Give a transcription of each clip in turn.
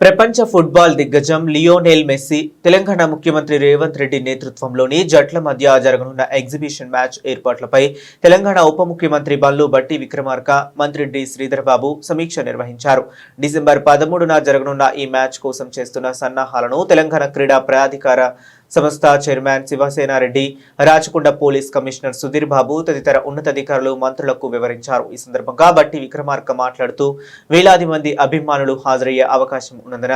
ప్రపంచ ఫుట్బాల్ దిగ్గజం Lionel Messi, Telangana ముఖ్యమంత్రి రేవంత్ రెడ్డి నేతృత్వంలోని జట్ల మధ్య జరగనున్న ఎగ్జిబిషన్ మ్యాచ్ ఏర్పాట్లపై తెలంగాణ ఉప ముఖ్యమంత్రి బండ్లు భట్టి విక్రమార్క, మంత్రి డి శ్రీధర్ బాబు సమీక్ష నిర్వహించారు. డిసెంబర్ 13న జరగనున్న ఈ మ్యాచ్ కోసం చేస్తున్న సన్నాహాలను తెలంగాణ క్రీడా ప్రాధికార సంస్థ chairman Sivasena Reddy, Rachakonda police commissioner Sudheer Babu తదితర ఉన్నతాధికారులు మంత్రులకు వివరించారు. ఈ సందర్భంగా భట్టి విక్రమార్క మాట్లాడుతూ వేలాది మంది అభిమానులు హాజరయ్యే అవకాశం ఉన్నందున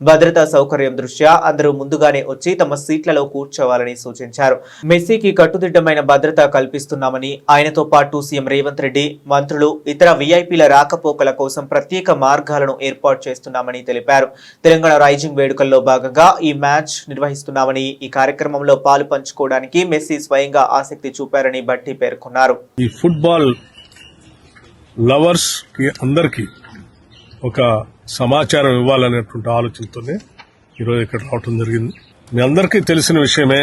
భద్రతా సౌకర్యం దృష్ట్యా అందరూ ముందుగానే వచ్చి తమ సీట్లలో కూర్చోవాలని సూచించారు. మెస్సీకి కట్టుదిట్టమైన భద్రత కల్పిస్తున్నామని, ఆయనతో పాటు సీఎం రేవంత్ రెడ్డి, మంత్రులు, ఇతర వీఐపీల రాకపోకల కోసం ప్రత్యేక మార్గాలను ఏర్పాటు చేస్తున్నామని తెలిపారు. తెలంగాణ రైజింగ్ వేడుకల్లో భాగంగా ఈ మ్యాచ్ నిర్వహిస్తున్నామని, ఈ కార్యక్రమంలో పాలు పంచుకోవడానికి మెస్సీ స్వయంగా ఆసక్తి చూపారని భట్టి పేర్కొన్నారు. ఈ ఫుట్బాల్ లవర్స్ కి అందరికీ ఒక సమాచారం ఇవ్వాలనేటువంటి ఆలోచనతోనే ఈరోజు ఇక్కడ రావడం జరిగింది. మీ అందరికీ తెలిసిన విషయమే,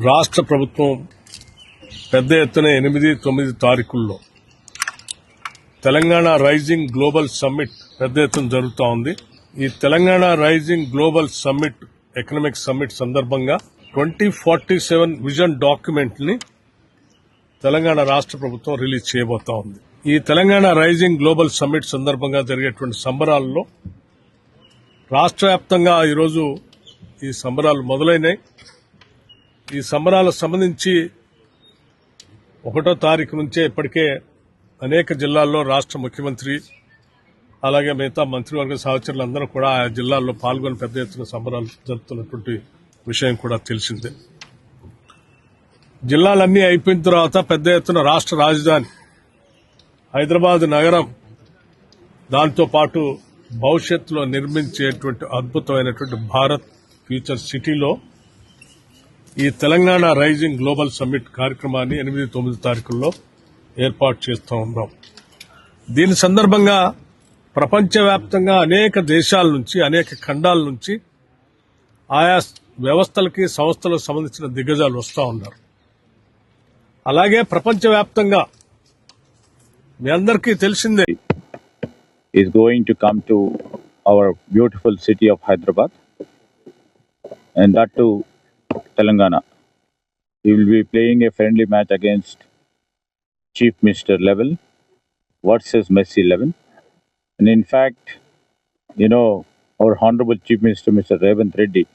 రాష్ట్ర ప్రభుత్వం పెద్ద ఎత్తున 8-9 తారీఖుల్లో తెలంగాణ రైజింగ్ గ్లోబల్ సమ్మిట్ పెద్ద ఎత్తున జరుగుతూ ఉంది. ఈ Telangana rising global summit, economic summit సందర్భంగా 2047 విజన్ డాక్యుమెంట్ ని తెలంగాణ రాష్ట్ర ప్రభుత్వం రిలీజ్ చేయబోతా ఉంది. ఈ తెలంగాణ రైజింగ్ గ్లోబల్ సమ్మిట్ సందర్భంగా జరిగేటువంటి సంబరాల్లో రాష్ట్ర వ్యాప్తంగా ఈరోజు ఈ సంబరాలు మొదలైనాయి. ఈ సంబరాలకు సంబంధించి 1వ తారీఖు నుంచే ఇప్పటికే అనేక జిల్లాల్లో రాష్ట్ర ముఖ్యమంత్రి, అలాగే మిగతా మంత్రివర్గ సహచరులందరూ కూడా ఆ జిల్లాల్లో పాల్గొని పెద్ద ఎత్తున సంబరాలు జరుపుతున్నటువంటి విషయం కూడా తెలిసిందే. జిల్లాలన్నీ అయిపోయిన తర్వాత పెద్ద ఎత్తున రాష్ట్ర రాజధాని హైదరాబాద్ నగరం, దాంతో పాటు భవిష్యత్తులో నిర్మించేటువంటి అద్భుతమైనటువంటి భారత్ ఫ్యూచర్ సిటీలో ఈ తెలంగాణ రైజింగ్ గ్లోబల్ సమ్మిట్ కార్యక్రమాన్ని 8-9 తారీఖుల్లో ఏర్పాటు చేస్తూ ఉన్నాం. దీని సందర్భంగా ప్రపంచవ్యాప్తంగా అనేక దేశాల నుంచి, అనేక ఖండాల నుంచి ఆయా వ్యవస్థలకి, సంస్థలకు సంబంధించిన దిగ్గజాలు వస్తూ ఉన్నారు. అలాగే ప్రపంచవ్యాప్తంగా మీ అందరికీ తెలిసిందే, is going to come to our beautiful city of Hyderabad, and that too Telangana. He will be playing a friendly match against Chief Minister level versus Messi level. And in fact, our Honorable Chief Minister, Mr. Ravant Reddy,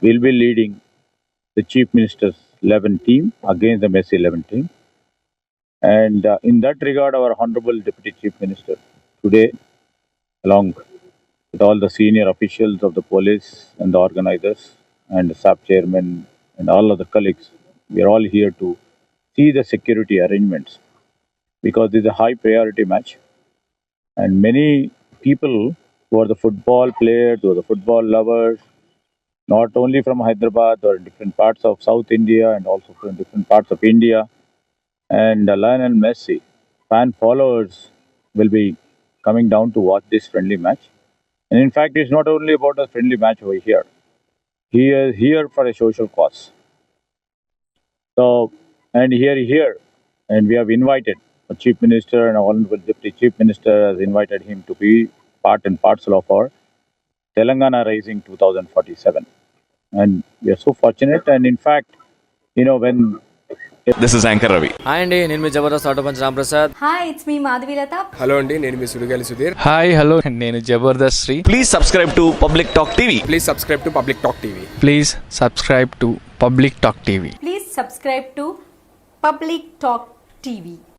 will be leading the Chief Minister's 11 team against the Messi 11 team. And in that regard, our Honorable Deputy Chief Minister today, along with all the senior officials of the police and the organizers and the SAP chairman and all of the colleagues, we are all here to see the security arrangements, because this is a high priority match. And many people who are the football players, who are the football lovers, not only from Hyderabad or different parts of South India and also from different parts of India, and Lionel Messi fan followers will be coming down to watch this friendly match. And in fact, it's not only about a friendly match over here. He is here for a social cause. So, and here, and we have invited the Chief Minister, and Honorable Deputy Chief Minister has invited him to be part and parcel of our Telangana Rising 2047. And we are so fortunate. And in fact, when This is Anchor Ravi. Hi అండి, నేను మీ Jabardasth auto punch Ram Prasad. Hi, it's me Madhavilatha. Hello అండి, నేను మీ Sudigali Sudheer. Hi hello, నేను Jabardasth Sri. Please subscribe to Public Talk TV. Please subscribe to Public Talk TV. Please subscribe to Public Talk TV. Please subscribe to Public Talk TV.